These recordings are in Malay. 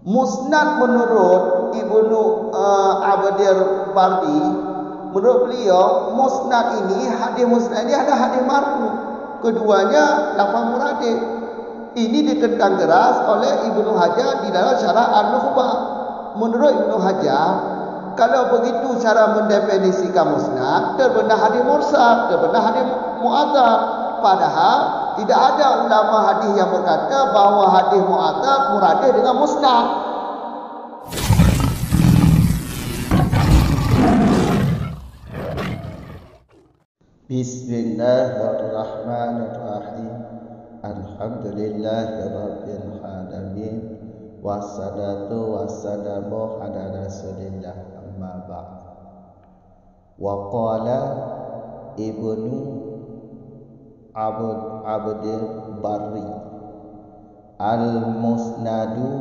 Musnad menurut Ibnu Abdul Barri, menurut beliau musnad ini, hadis musnad ini ada hadis marfu. Keduanya lafaz muradif. Ini ditentang keras oleh Ibnu Hajar di dalam Syarah An-Nukhbah. Menurut Ibnu Hajar, kalau begitu cara mendefinisikan musnad, terbenar hadis mursal, terbenar hadis mu'adzab. Padahal tidak ada ulama hadis yang berkata bahawa hadis mu'adzab muradif dengan musnad. Bismillahirrahmanirrahim. Alhamdulillahirabbil alamin. Wassalatu wassalamu ala Rasulillah, amma ba'd. Wa qala Ibnu Abdul Barri al-musnadu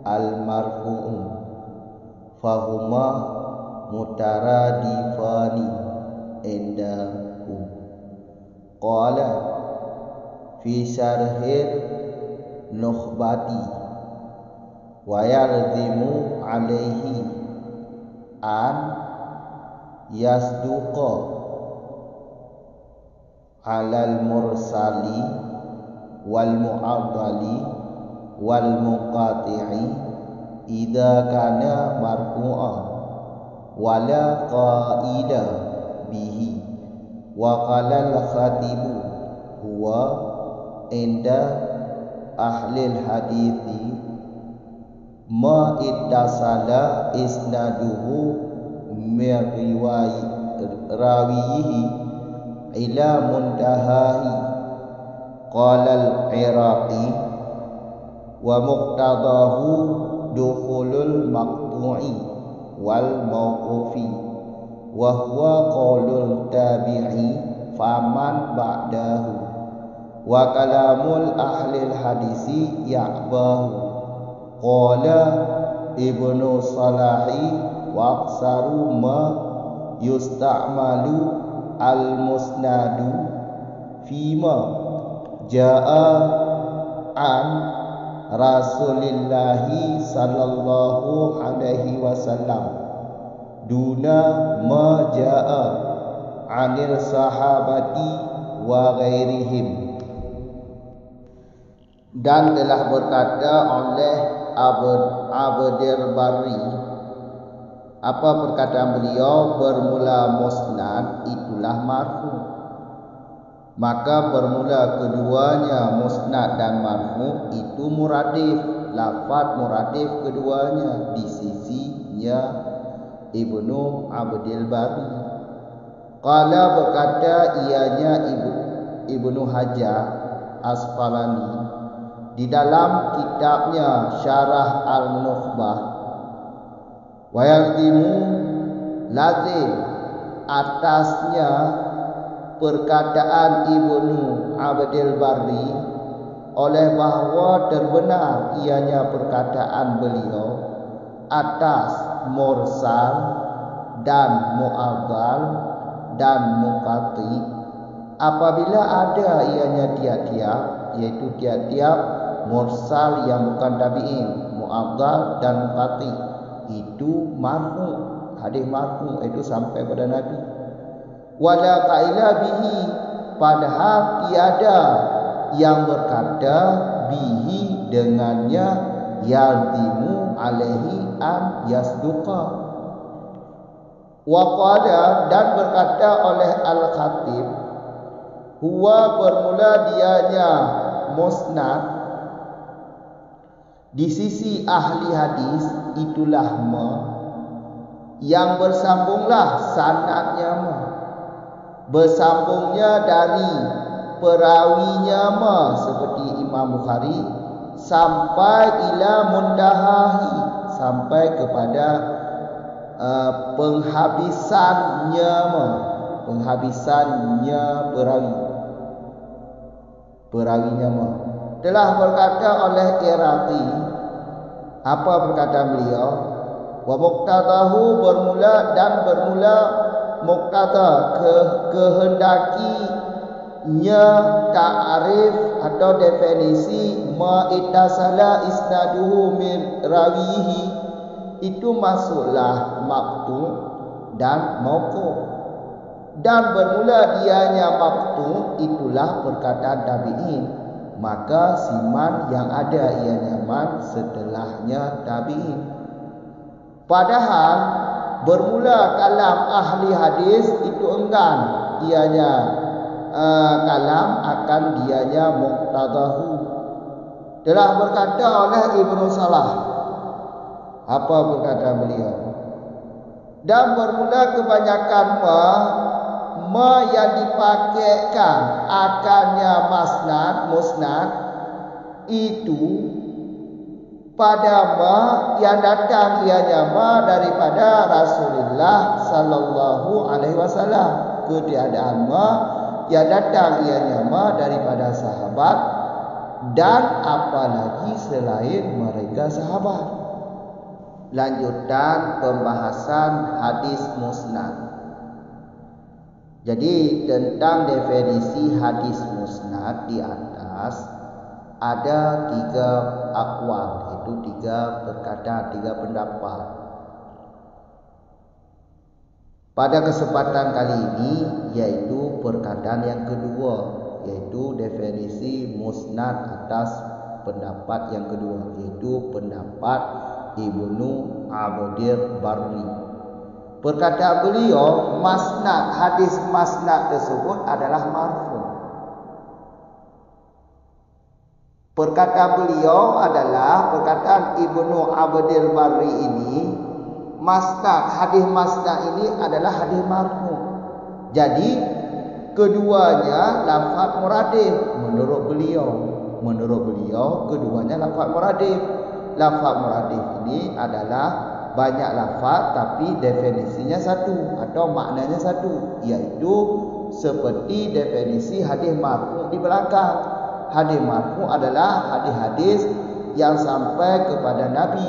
al-marfu'u fahuma mutaradifani indahu. Qala fi syarhir nukhbati wa yarzimu alaihi an yasduqa alal mursali wal mu'addali wal muqati'i idza kana marfu'a wala qaida bihi wa qala al-khatibu huwa inda ahli al-hadithi ma ittasala isnaduhu min rawiyihi ila muntahahi. Qala al-Iraqi wa muqtadahu dukhulul maqtu'i wal mawqufi wa huwa qaulul tabi'i faman ba'dahu wa kalamul ahlil hadisi ya'bahu. Qala Ibnu Salahi wa aksaru ma yusta'malu al-musnadu fima ja'a an Rasulillahi sallallahu alaihi wasallam duna ma ja'a anil sahabati wa ghairihim. Dan telah berkata oleh Abdul Barri, apa perkataan beliau, bermula musnad itulah marfu. Maka bermula keduanya musnad dan marfu itu muradif, lafaz muradif keduanya di sisinya Ibnu Abdul Barri. Qala berkata ianya Ibnu Hajar Asqalani di dalam kitabnya Syarah Al-Nukhbah, wa yardimu lazim atasnya perkataan Ibnu Abdul Barri oleh bahawa terbenar ianya perkataan beliau atas mursal dan mu'adzal dan muqati apabila ada ianya tiap-tiap, yaitu tiap-tiap mursal yang bukan tabi'in, mu'adzal dan muqati, itu marfu, hadis marfu itu sampai pada Nabi. Wala qaila bihi, padahal tiada yang berkata bihi dengannya, yardimu alaihi an yasduqa. Wa qala, dan berkata oleh Al-Khatib, huwa bermula dianya musnad di sisi ahli hadis itulah ma yang bersambunglah sanadnya ma, bersambungnya dari perawinya ma seperti Imam Bukhari sampai ila muntahahi, sampai kepada penghabisannya ma, penghabisannya perawinya ma. Telah berkata oleh Iraqi, apa perkataan beliau? Wa muqtadahu, bermula dan bermula muqtada kehendakinya ta'arif atau definisi ma ittasala isnaduhu min rawihi itu masuklah maqtu dan mauquf. Dan bermula dianya maqtu itulah perkataan tabi'in, maka siman yang ada ianya man setelahnya tabi'in. Padahal bermula kalam ahli hadis itu enggan ianya kalam akan dianya muqtadahu. Telah berkata oleh Ibnu Salah, apa berkata beliau? Dan bermula kebanyakan ma yang dipakaikan akannya musnad itu pada ma yang datang ianya ma daripada Rasulullah sallallahu alaihi wasallam, ketiadaan ma yang datang ianya ma daripada sahabat dan apalagi selain mereka sahabat. Lanjutan pembahasan hadis musnad. Jadi tentang definisi hadis musnad di atas ada 3 aqwal, itu 3 perkataan, 3 pendapat. Pada kesempatan kali ini yaitu perkataan yang kedua, yaitu definisi musnad atas pendapat yang kedua, yaitu pendapat Ibnu Abdir Barri. Perkataan beliau, masnad, hadis masnad tersebut adalah marfu. Perkataan beliau adalah perkataan Ibnu Abdir Barri ini, masnad, hadis masnad ini adalah hadis marfu. Jadi keduanya lafaz muradif menurut beliau. Menurut beliau keduanya lafaz muradif. Lafaz muradif ini adalah banyak lafaz tapi definisinya satu atau maknanya satu, yaitu seperti definisi hadis marfu di belakang. Hadis marfu adalah hadis-hadis yang sampai kepada Nabi.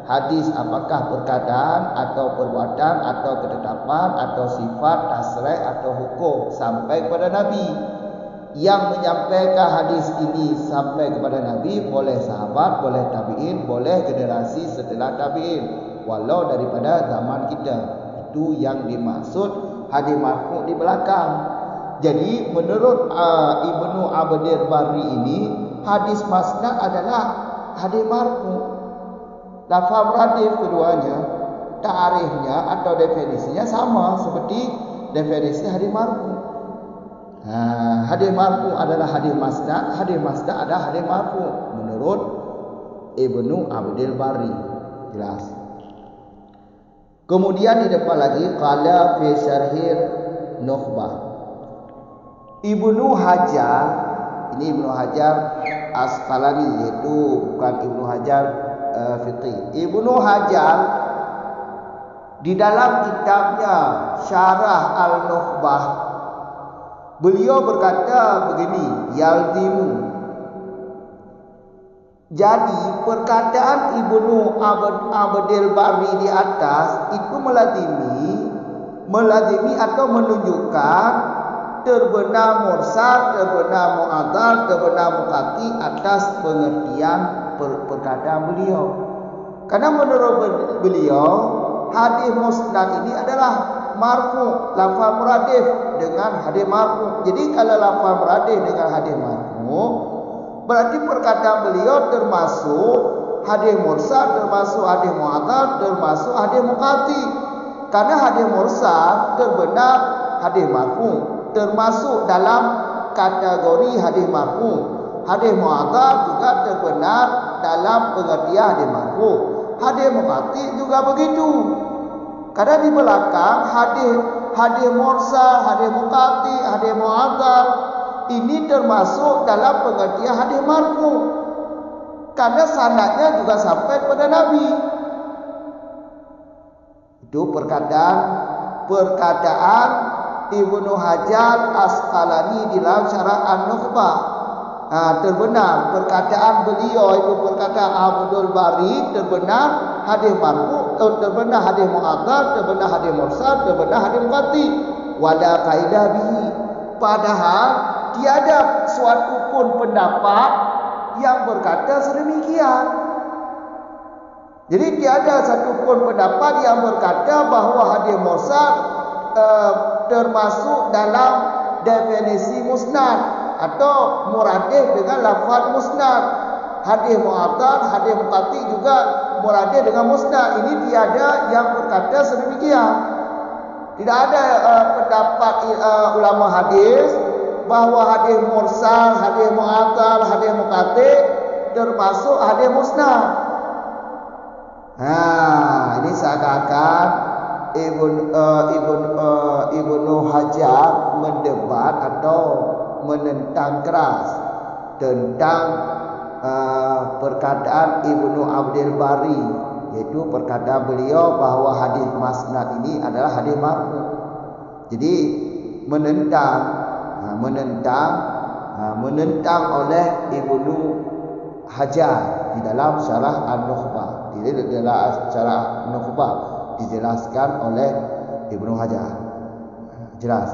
Hadis apakah perkataan atau perbuatan atau ketetapan atau sifat, tasrih atau hukum sampai kepada Nabi. Yang menyampaikan hadis ini sampai kepada Nabi boleh sahabat, boleh tabi'in, boleh generasi setelah tabi'in, walau daripada zaman kita. Itu yang dimaksud hadis marfu di belakang. Jadi menurut Ibnu Abdir Barri ini, hadis masnad adalah hadis marfu. Lafaz muradif keduanya, ta'rifnya atau definisinya sama seperti definisi hadis marfu. Hadis marfu adalah hadis masnad adalah hadis marfu menurut Ibnu Abdul Barri. Jelas. Kemudian di depan lagi qala fi syarhir Nukhbah. Ibnu Hajar, ini Ibnu Hajar Asqalani, yaitu bukan Ibnu Hajar Fiqih. Ibnu Hajar di dalam kitabnya Syarah Al-Nukhbah, beliau berkata begini, yalzimu. Jadi perkataan Ibnu Abdul Barri di atas itu melazimi atau menunjukkan terbenar mursal, terbenar mu'adzal, terbenar muqati atas pengertian perkataan beliau. Karena menurut beliau hadis musnad ini adalah marfu, lafaz muradif dengan hadis marfu. Jadi kalau lafaz muradif dengan hadis marfu, berarti perkataan beliau termasuk hadis mursal, termasuk hadis mu'adzal, termasuk hadis muqati. Karena hadis mursal terbenar hadis marfu, termasuk dalam kategori hadis marfu. Hadis mu'adzal juga terbenar dalam pengertian hadis marfu. Hadis muqati juga begitu. Karena di belakang hadis mursal, hadis muqati, hadis mu'adzal ini termasuk dalam pengertian hadis marfu. Karena sanadnya juga sampai kepada Nabi. Itu perkataan Ibnu Hajar Asqalani di dalam Syarah An-Nukhbah. Terbenar perkataan beliau itu, perkataan Abdul Bari, terbenar hadis marfu, terbenar hadis mu'adzal, terbenar hadis mursal, terbenar hadis muqati, wala kaidah bihi. Padahal tiada suatu pun pendapat yang berkata sedemikian. Jadi tiada satu pun pendapat yang berkata bahawa hadis mursal termasuk dalam definisi musnad atau muradif dengan lafaz musnad. Hadis mu'addal, hadis muqati juga muradif dengan musnad. Ini tiada yang berkata sedemikian. Tidak ada pendapat ulama hadis bahawa hadis mursal, hadis mu'addal, hadis muqati termasuk hadis musnad. Ini seakan-akan Ibnu Hajar mendebat atau menentang keras tentang perkataan Ibnu Abdul Bari, yaitu perkataan beliau bahawa hadis musnad ini adalah hadis marfu. Jadi menentang oleh Ibnu Hajar di dalam Syarah An-Nukhbah. Di dalam Syarah An-Nukhbah dijelaskan oleh Ibnu Hajar. Jelas.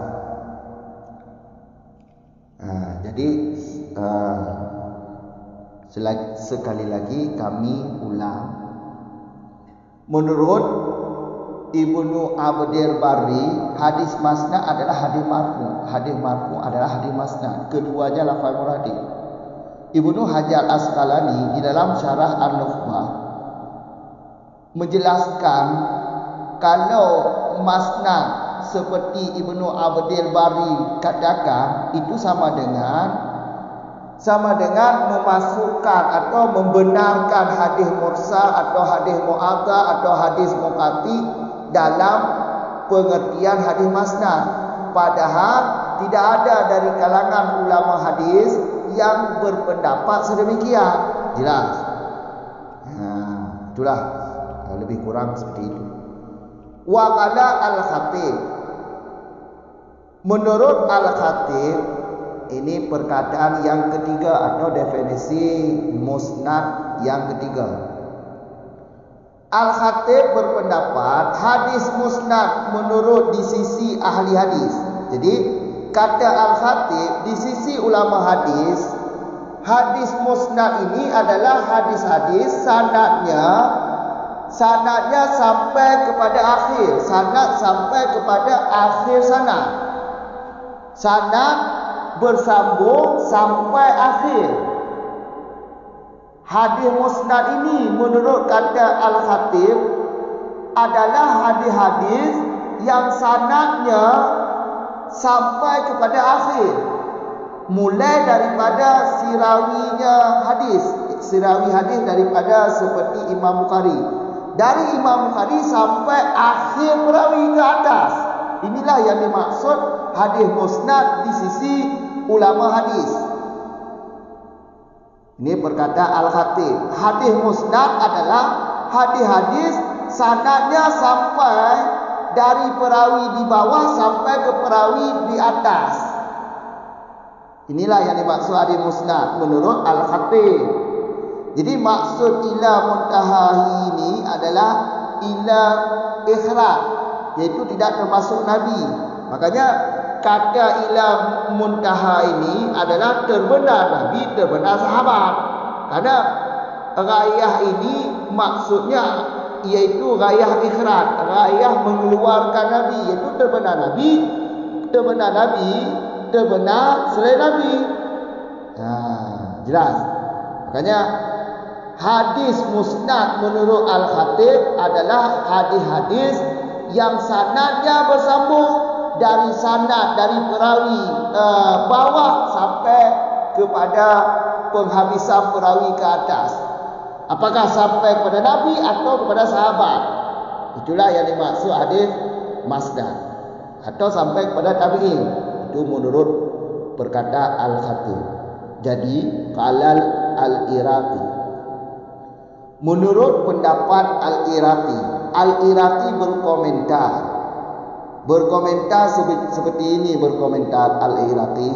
Jadi sekali lagi kami ulang, menurut Ibnu Abdul Bari, hadis musnad adalah hadis marfu. Hadis marfu adalah hadis musnad. Keduanya lafaz muradif. Ibnu Hajar Asqalani di dalam Syarah An-Nukhbah menjelaskan kalau musnad seperti Ibnu Abdul Bari katakan itu sama dengan memasukkan atau membenarkan hadis mursal atau hadis mu'addal atau hadis muqati dalam pengertian hadis musnad. Padahal tidak ada dari kalangan ulama hadis yang berpendapat sedemikian. Jelas. Itulah lebih kurang seperti itu. Wa qala al-Khatib, menurut al-Khatib, ini perkataan yang ketiga atau definisi musnad yang ketiga. Al-Khatib berpendapat hadis musnad menurut di sisi ahli hadis. Jadi kata Al-Khatib, di sisi ulama hadis, hadis musnad ini adalah hadis-hadis sanadnya sampai kepada akhir, sanad sampai kepada akhir sanad. Sanad bersambung sampai akhir. Hadis musnad ini menurut kata Al-Khatib adalah hadis-hadis yang sanadnya sampai kepada akhir. Mulai daripada sirawinya hadis, sirawi hadis daripada seperti Imam Bukhari. Dari Imam Bukhari sampai akhir perawi ke atas. Inilah yang dimaksud hadis musnad di sisi ulama hadis. Ini perkataan Al-Khatib. Hadis musnad adalah hadis-hadis sanadnya sampai dari perawi di bawah sampai ke perawi di atas. Inilah yang dimaksud hadis musnad menurut Al-Khatib. Jadi maksud ila muntahahi ini adalah ila ikhraj, yaitu tidak termasuk Nabi. Makanya kata ila muntaha ini adalah terbenar Nabi, terbenar sahabat. Karena rayah ini maksudnya yaitu rayah ikhraj, rayah mengeluarkan Nabi, yaitu terbenar Nabi, terbenar selain Nabi. Jelas. Makanya hadis musnad menurut Al-Khatib adalah hadis-hadis yang sanadnya bersambung dari sanad, dari perawi bawah sampai kepada penghabisan perawi ke atas. Apakah sampai kepada Nabi atau kepada sahabat? Itulah yang dimaksud hadis musnad. Atau sampai kepada tabi'in. Itu menurut perkataan Al-Khatib. Jadi qalal Al-Iraqi, menurut pendapat Al-Iraqi berkomentar seperti ini. Berkomentar Al-Iraqi,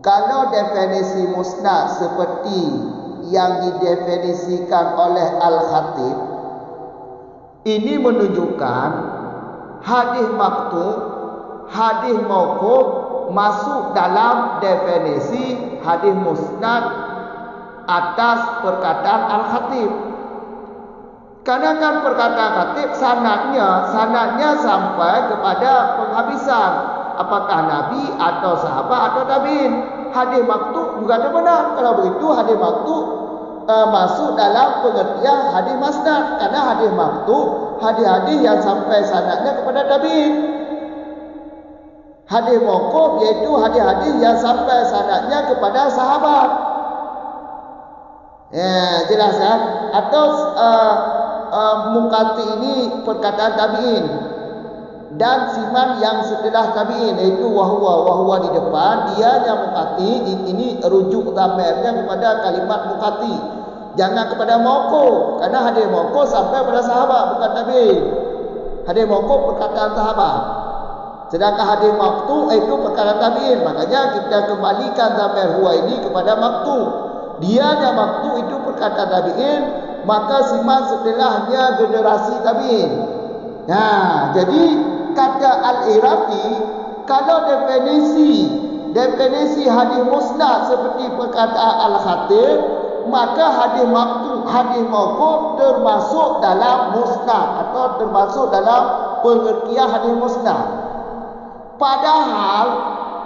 kalau definisi musnad seperti yang didefinisikan oleh Al-Khatib, ini menunjukkan hadis maqtu, hadis mauquf masuk dalam definisi hadis musnad atas perkataan Al-Khatib. Karena kan perkataan Khatib sanadnya sampai kepada penghabisan, apakah Nabi atau sahabat atau tabi'in. Hadis maqtu juga ada benar. Kalau begitu hadis maqtu masuk dalam pengertian hadis musnad, karena hadis maqtu hadis-hadis yang sampai sanadnya kepada tabi'in. Hadis mauquf iaitu hadis-hadis yang sampai sanadnya kepada sahabat. Ya, jelas kan? Atau mukati ini perkataan tabi'in dan siman yang setelah tabi'in, iaitu wahwa di depan, dia yang mukati. Ini rujuk dhamirnya kepada kalimat mukati, jangan kepada mauquf, karena hadis mauquf sampai pada sahabat bukan tabi'in. Hadis mauquf perkataan sahabat, sedangkan hadis maqtu itu perkataan tabi'in. Makanya kita kembalikan dhamir huwa ini kepada maqtu. Dia yang maqtu itu perkataan tabi'in, maka siman setelahnya generasi tabi'in. Nah, jadi kata Al-Iraqi, kalau definisi hadis musnad seperti perkataan Al-Khatib, maka hadis maqtu, hadis mauquf termasuk dalam musnad atau termasuk dalam pengertian hadis musnad. Padahal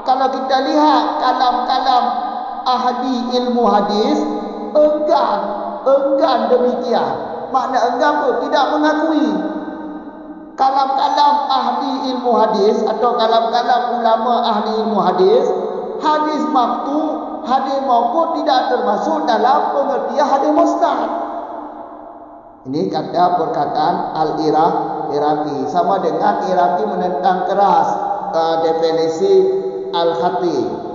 kalau kita lihat kalam-kalam ahli ilmu hadis, enggan demikian. Makna enggan pun tidak mengakui. Kalam-kalam ahli ilmu hadis atau kalam-kalam ulama ahli ilmu hadis, hadis maqtu, hadis mauquf tidak termasuk dalam pengertian hadis musnad. Ini kata perkataan Al-Iraqi. Sama dengan Iraqi menentang keras definisi Al-Khatib.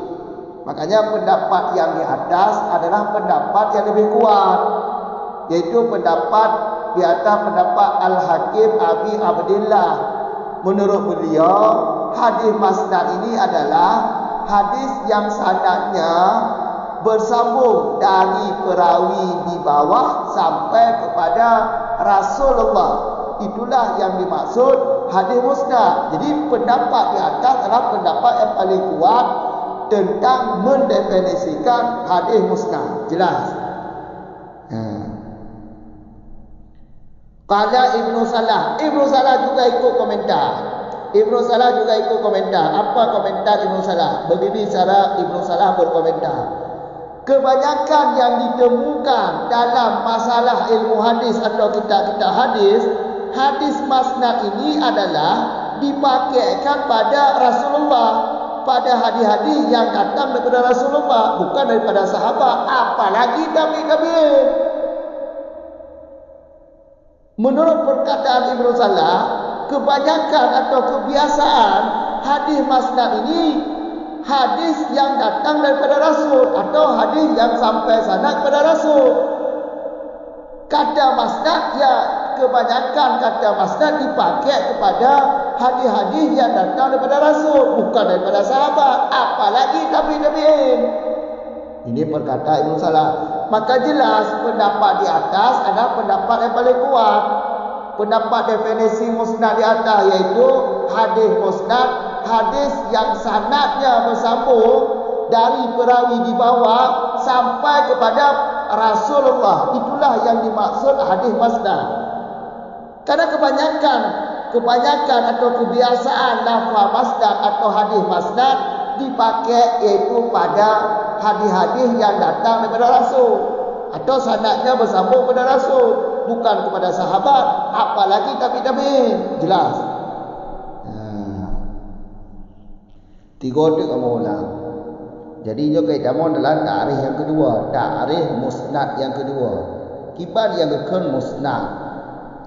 Makanya pendapat yang di atas adalah pendapat yang lebih kuat, yaitu pendapat di atas pendapat Al-Hakim Abi Abdillah. Menurut beliau, hadis musnad ini adalah hadis yang sanadnya bersambung dari perawi di bawah sampai kepada Rasulullah. Itulah yang dimaksud hadis musnad. Jadi pendapat di atas adalah pendapat yang paling kuat tentang mendefinisikan hadis musnad. Jelas. Qala Ibnu Salah. Ibnu Salah juga ikut komentar. Apa komentar Ibnu Salah? Begini cara Ibnu Salah berkomentar. Kebanyakan yang ditemukan dalam masalah ilmu hadis atau kitab-kitab hadis, hadis musnad ini adalah dipakaikan pada Rasulullah, pada hadis-hadis yang datang daripada Rasulullah, bukan daripada sahabat, apalagi tabi'in. Menurut perkataan Ibnu Salah, kebanyakan atau kebiasaan hadis musnad ini hadis yang datang daripada Rasul atau hadis yang sampai sanad kepada Rasul. Kata musnad, ya kebanyakan kata musnad dipakai kepada hadis-hadis yang datang daripada Rasul, bukan daripada sahabat, apalagi tabi'in. Ini perkataan Ibnu Salah. Maka jelas pendapat di atas adalah pendapat yang paling kuat. Pendapat definisi musnad di atas, yaitu hadis musnad, hadis yang sanadnya bersambung dari perawi di bawah sampai kepada Rasulullah. Itulah yang dimaksud hadis musnad. Karena kebanyakan atau kebiasaan lafaz musnad atau hadis musnad dipakai yaitu pada hadis-hadis yang datang daripada Rasul atau sanadnya bersambung kepada Rasul, bukan kepada sahabat, apalagi tabi'in. Jelas. Tiga tu kamu ulang. Jadi juga kita mau dalam ta'rif yang kedua, ta'rif musnad yang kedua. Kibar yang kedua musnad.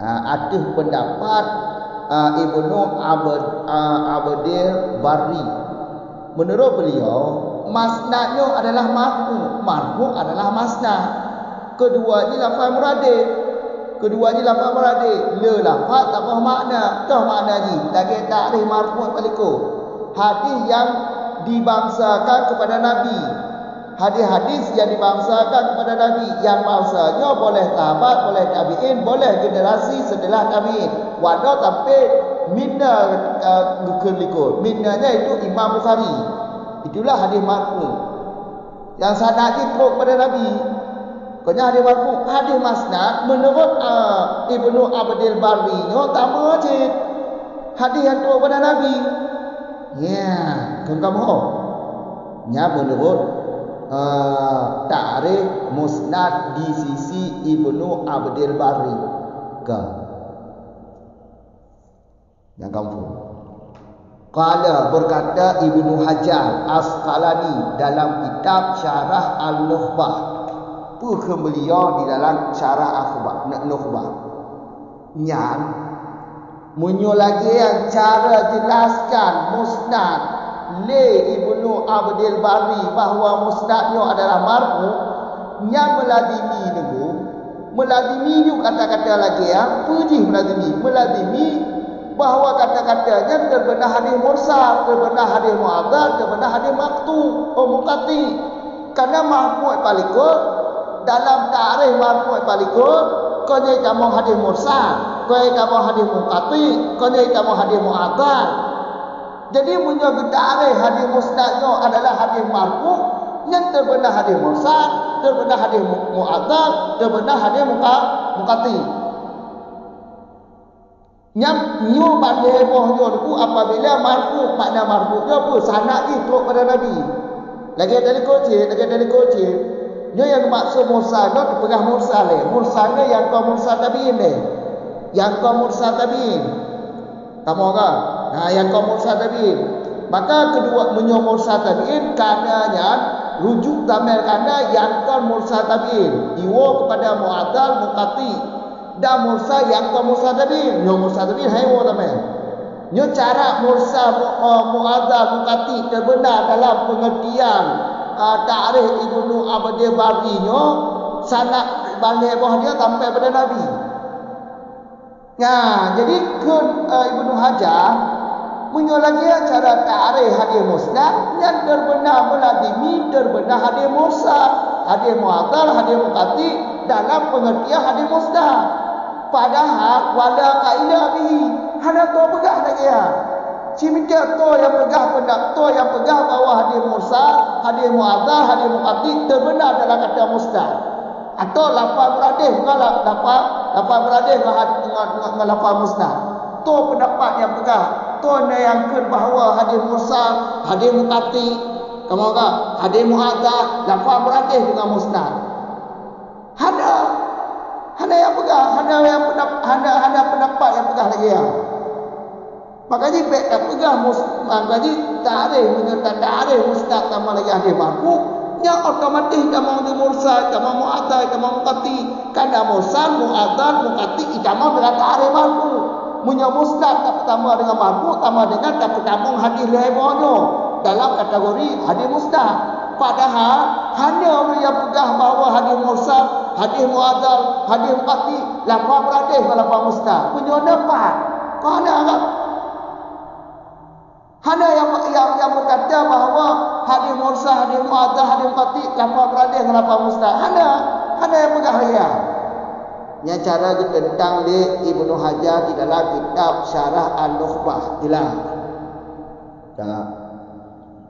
Ada pendapat Ibnu Abdil Barri. Menurut beliau, musnadnya adalah marfu adalah musnad. Keduanya lafaz muradif. Le lafaz tambah makna. Dah makna ni. Lagi ta'rif marfu paliko. Hadis yang dibangsakan kepada Nabi. Hadis-hadis yang dibangsakan kepada Nabi, yang bangsanya boleh sahabat, boleh tabi'in, boleh generasi setelah tabi'in. Wada sampai minna kelikut. Minnanya itu Imam Bukhari. Itulah hadis marfu. Yang sanad teruk pada Nabi. Kena hadis marfu, hadis musnad menurut Ibnu Abdul Barri nyo tambah je. Hadis yang teruk pada Nabi. Ya, kamu. Nya menurut ta'rif musnad di sisi Ibnu Abdul Barri. Yang kamu. Qala berkata Ibnu Hajar Asqalani dalam kitab Syarah Al-Nukhbah. Beliau di dalam Syarah Al-Nukhbah. Yang munyo lagi yang cara jelaskan musnad le Ibnu Abdul Barri bahawa musnadnya adalah marfu, yang meladimi dulu. Meladimi juga kata-kata lagi ya, puji meladimi bahawa kata-katanya terbenar hadis mursal, terbenar hadis mu'adzar, terbenar hadis muqati. Karena marfu palikut dalam ta'rif marfu palikut konye kamu hadis mursal, konye kamu hadis muqati, konye kamu hadis mu'adzar. Jadi punya ta'rif hadis musnadnya adalah hadis marfu yang terbenar hadis mursal, terbenar hadis mu'adzar, terbenar hadis muqati. Yang nyu pandai bohnya itu apabila marfu, makna marfu nya apa? Sanad ni teruk pada Nabi. Lagi dari kocik. Nyo yang maksud mursal nya dipegah mursal le. Mursalnya yang kau mursal tabiin le. Yang kau mursal tabiin. Kamu kan? Nah, yang kau mursal tabiin. Maka kedua menyo mursal tabiin kananya rujuk damel kana yang kau mursal tabiin. Iwo kepada mu'adzal muqati. Dan mursal yang kau mursal tabiin. Nyo mursal tabiin haiwo damel. Nyo cara mursal mu'adzal muqati terbenar dalam pengertian ta'rif Ibnu Abdul Barri nyo sanad balik bawah dia sampai pada Nabi. Ya, jadi Ibnu Hajar punya lagi cara ta'rif hadis musnad yang terbenar meladimi terbenar hadis mursal, hadis mu'adzar, hadis muqati dalam pengertian hadis musnad. Padahal wala kaidah bihi. Hana to pegah lagi ya. Cimika to yang pegah bahawa hadis mursal, hadis mu'adzar, hadis muqati terbenar dalam kata musnad. Atau lafaz beradih kalau lafaz beradih dengan lafaz musnad. Tu pendapat yang pegah. Tu yang bahawa hadis mursal, hadis muqati, kamu kan? Hadis mu'adzar, lafaz beradih dengan musnad. Hana yang pegah, hana pendapat yang pegah lagi ya. Makanya tak pegah makanya ta'rif menyerta ta'rif musnad sama lagi hadis marfu yang otomatis kamu di mursal, kamu mu'adzar, kamu muqati. Karena mursal, mu'adzar, muqati kamu dengan ta'rif marfu. Punya musnad tak pertama dengan marfu, tambah dengan tak pertama hadis lebarnya dalam kategori hadis musnad. Padahal hanya orang yang pegah bahawa hadis mursal, hadis mu'adzar, hadis muqati lafaz beradih dengan lafaz musnad. Punya dapat. Kau ada hana yang berkata bahawa hadis mursal, hadis mu'adzar, hadis muqati lafaz beradih dengan lafaz musnad. Hana yang pegah dia. Yang cara ditentang di Ibnu Hajar di dalam kitab Syarah Al-Nukhbah. Jelas.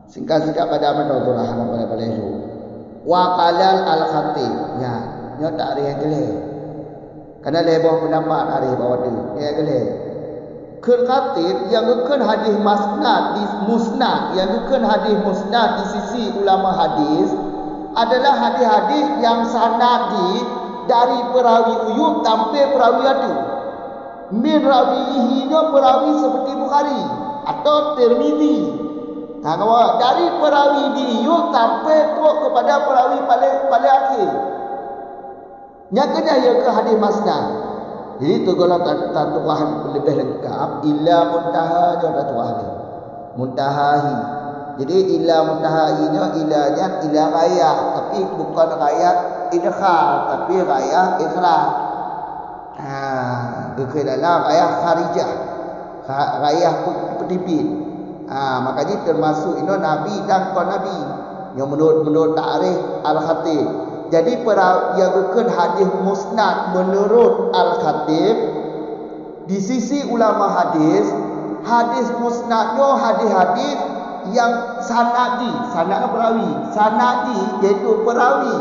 Singkat-singkat pada menurutlah pada itu. Wa qalal al-khatib. Ya, nyo tak ada yang geleh. Karena lebih pendapat hari bawah tu. Ya geleh. Khatib yang bukan hadis musnad, yang bukan hadis musnad di sisi ulama hadis adalah hadis-hadis yang sanad dari perawi uyub sampai perawi adu. Min rawihi nya perawi seperti Bukhari atau Tirmizi. Kalau dari perawi uyub sampai kepada perawi paling akhir. Nyatanya ia ke hadis musnad. Jadi tu kalau tatuah lebih lengkap illa muntaha jo tatuah ni. Muntahahi. Jadi illa muntahahinya ilanya ila raya, tapi bukan raya idkhal tapi raya ikhraj. Bukan dalam raya kharijah. Raya petipit. Makanya termasuk ini nabi dan kon nabi. Yang menurut ta'rif al-khatib. Jadi yang bukan hadis musnad menurut Al-Khatib di sisi ulama hadis musnadnya hadis-hadis yang sanadi, sanad perawi, sanadi iaitu perawi,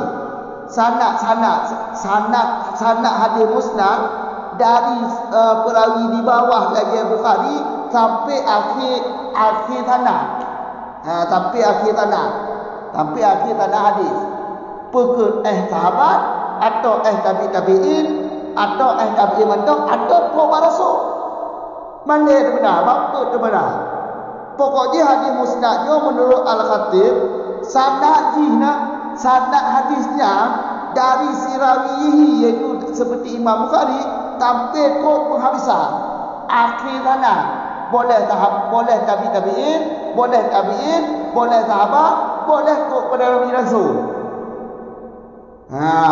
sanad hadis musnad dari perawi di bawah lagi Bukhari sampai akhir tanah. Sampai akhir tanah hadis. Pekun sahabat atau tabi'in atau tabi'in mentok atau para rasul. Mana yang benar? Maksud itu benar. Pokoknya hadis musnadnya menurut Al-Khatib sanad hadisnya dari sirawihi iaitu seperti Imam Bukhari sampai ke penghabisan akhir tanah. Boleh tabi'in, boleh sahabat, boleh kepada Nabi Rasul.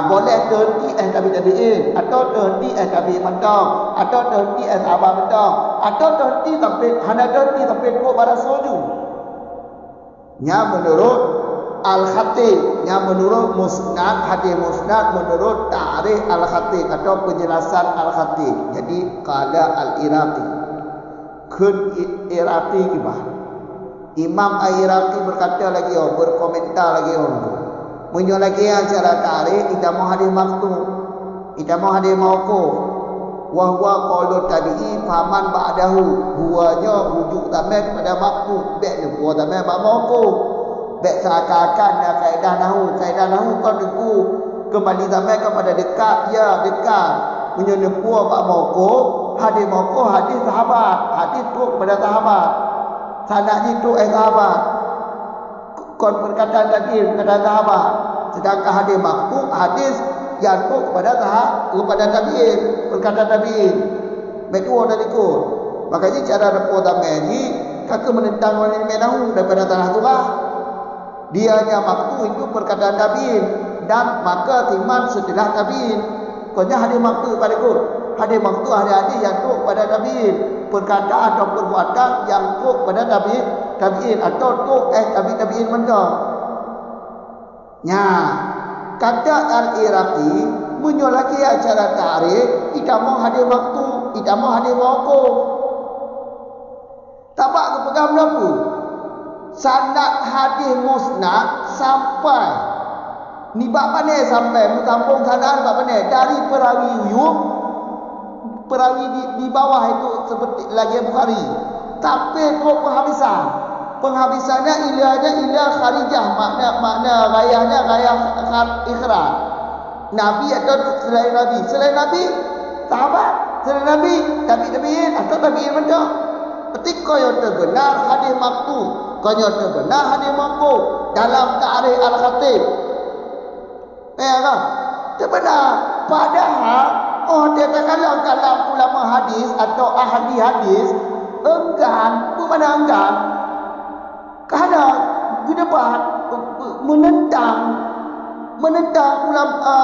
Boleh terhenti tabi'in atau terhenti tabi'in mentok atau terhenti sahabat mentok atau terhenti sampai ke para rasul. Nya menurut Al-Khatib, yang menurut hadis musnad menurut ta'rif Al-Khatib atau penjelasan Al-Khatib. Jadi qala Al-Iraqi kun Iraqi kibah. Imam Al-Iraqi berkata lagi berkomentar lagi menyo lagi cara ta'rif kita mau hadis maktub, kita mau hadis mauquf. Wa huwa qaulu tabi'i faman ba'dahu, huwanya rujuk tamai kepada maktub, baik ni buat tamai ba mauquf. Baik seakan-akan kaedah nahu kau deku kembali sampai kepada dekat menyenepu apa mauquf hadis sahabat, hadis tu kepada sahabat, sanadnya tu sahabat, kon perkataan tadi kepada sahabat. Sedangkan hadis maktub hadis yang tu kepada tabi'in, perkataan tabi'in. Betul dari ku. Makanya cara depu tamai ni kakak menentang orang menahu daripada tanah tu lah. Dia hanya maktub itu perkataan tabi'in dan maka timan setelah tabi'in. Konya hadis maktub pada ku. Hadis maktub hadis yang tu pada tabi'in, perkataan atau perbuatan yang tu pada tabi'in atau tu tabi'in mentok. Nya kata Al-Iraqi menyolaki acara ta'rif kita mau hadis maktub, kita mau hadis mauquf. Tabak kepegang berapa? Sanad hadis musnad sampai ni bab mana sampai mutampung sanad bab mana dari perawi uyub, perawi di bawah itu seperti lagi Bukhari tapi kok penghabisannya ilah kharijah, makna rayahnya rayah ikhraj. Nabi atau selain Nabi sahabat, selain Nabi tabi'in atau tabi'in mentok. Ketika yang terbenar hadis maktub, kau terbenar hadis mauquf dalam ta'rif Al-Khatib. Terbenar. Padahal dia kata kalam ulama hadis atau ahli hadis enggan, tu mana enggan? Kerana berdebat menentang ulama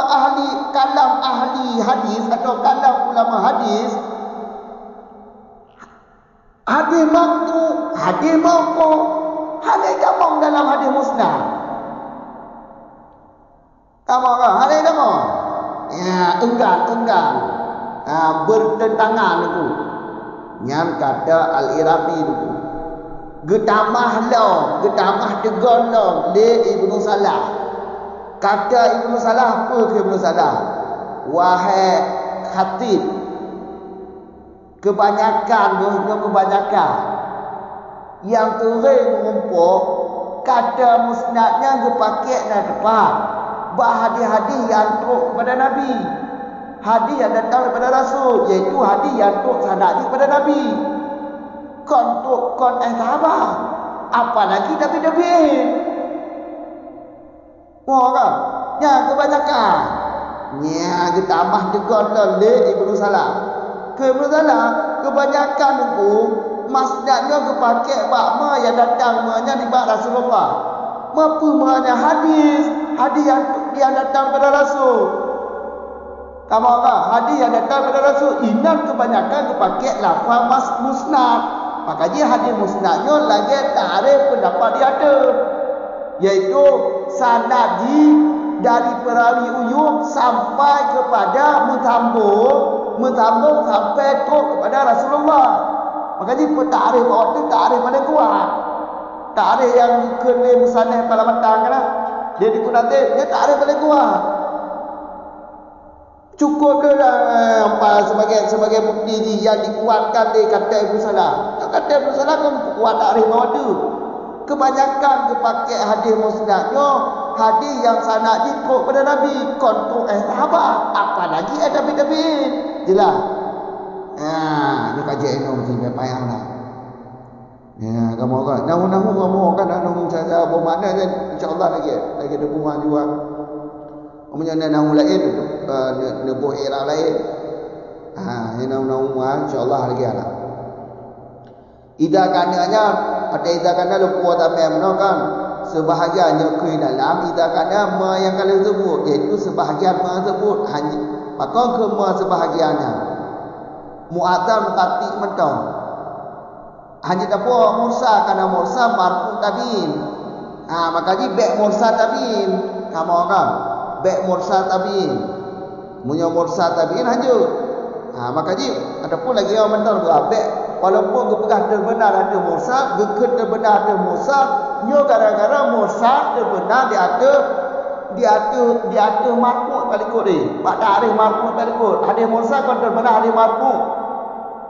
ahli hadis atau kalam ulama hadis. Hadis maktub, hadis mauquf, hadis jamong dalam hadis musnad. Kamu kan? Hadis jamong. Ya, enggan. Bertentangan itu. Yang kata Al-Iraqi itu. Getamah tegon lo le Ibnu Salah. Kata Ibnu Salah apa ke Ibnu Salah? Wahai khatib, kebanyakan yang turun mengumpul kata musnadnya dipakai nak tepat hadis yang tuk kepada Nabi, hadis yang datang daripada Rasul, iaitu hadis yang tuk sanad kepada Nabi, kon sahabat, apalagi tabi'in. Mau kan? Yang kebanyakan nya ditambah tegon le Ibnu Salah. Ibnu Salah kebanyakan itu masnadnya kepakai bakma yang datang di bak Rasulullah. Apa makna hadis yang datang pada Rasul. Kamu kan? Hadis yang datang pada Rasul ingat kebanyakan kepakai lafaz musnad. Makanya hadis musnadnya lagi ta'rif pendapat dia ada, yaitu sanadi dari perawi uyub sampai kepada mutambung sampai kepada Rasulullah. Makanya ta'rif waktu ta'rif mana kuat. Tak ada yang kena musanah pada matang kan. Dia dikunate, dia tak ada boleh kuat. Cukup dia dah sebagai bukti ni yang dikuatkan dia kata Ibnu Salah. Kata Ibnu Salah kan kuat tak ada mawadu. Kebanyakan kepakai hadis musnadnya hadis yang sanad ikut pada Nabi, kontrol sahabat, apalagi tabi'in. Jelas. Dia kaji ilmu mesti payah dah. Ya, kamu kan. Nahu kamu kan nahu saja bermakna je insya-Allah lagi ada bunga juga. Umumnya nahu lain nebuh era lain. Yang nahu insya-Allah lagi ada. Ida kananya ada ida kana lupa tapi kan sebahagiannya ke dalam ida kana yang kalian sebut iaitu sebahagian tersebut hanya maka ke sebahagiannya mu'azzam tatik mentong hanya apa mursa karena mursa marfu tabiin. Maka ji bek mursa tabiin kamu kan bek mursa tabiin punya mursa tabiin hanya maka ji ada pun lagi orang mentong bek walaupun gepegah terbenar ada mursa gekut terbenar ada mursa nyo gara-gara mursa terbenar dia ada marfu palikut ni mak tak ada marfu palikut ada mursa kan terbenar ada marfu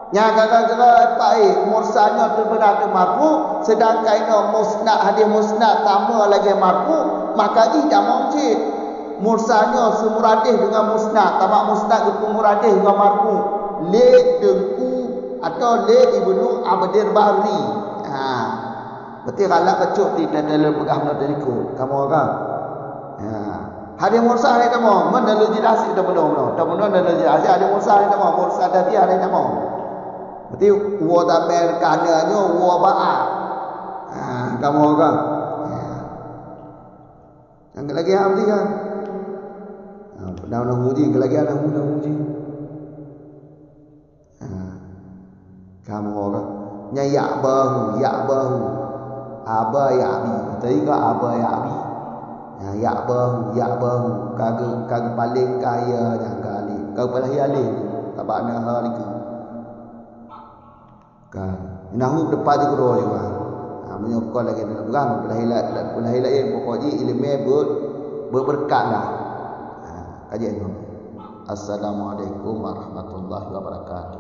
yang gara-gara mursanya terbenar ada marfu sedangkan musnad hadis musnad sama lagi marfu maka ji tak mungkin mursanya semuradih dengan musnad tamak musnad kemuradih dengan marfu le dengku atau le Ibnu Abdir Bahri. Berarti galak kecuk di dalam pegah dari ikut kamu kan. Hadis mursal ni kamu mendalu jelas itu belum. Tak benar mendalu jelas hadis mursal ni kamu mursal tadi ada kamu. Berarti wa tabel kananya wa ba'a. Kamu kan. Yang lagi am dia. Dah muji lagi ada muji. Kamu orang nyak bahu aba yabi tadi ke aba yabi yak bahu kagak paling kaya yang kali kau paling alih tak bakna hari ke kan nahu depan tu guru juga menyokol lagi dalam pegang pula hilat pokoknya ilmu berberkatlah kajian. Assalamualaikum warahmatullahi wabarakatuh.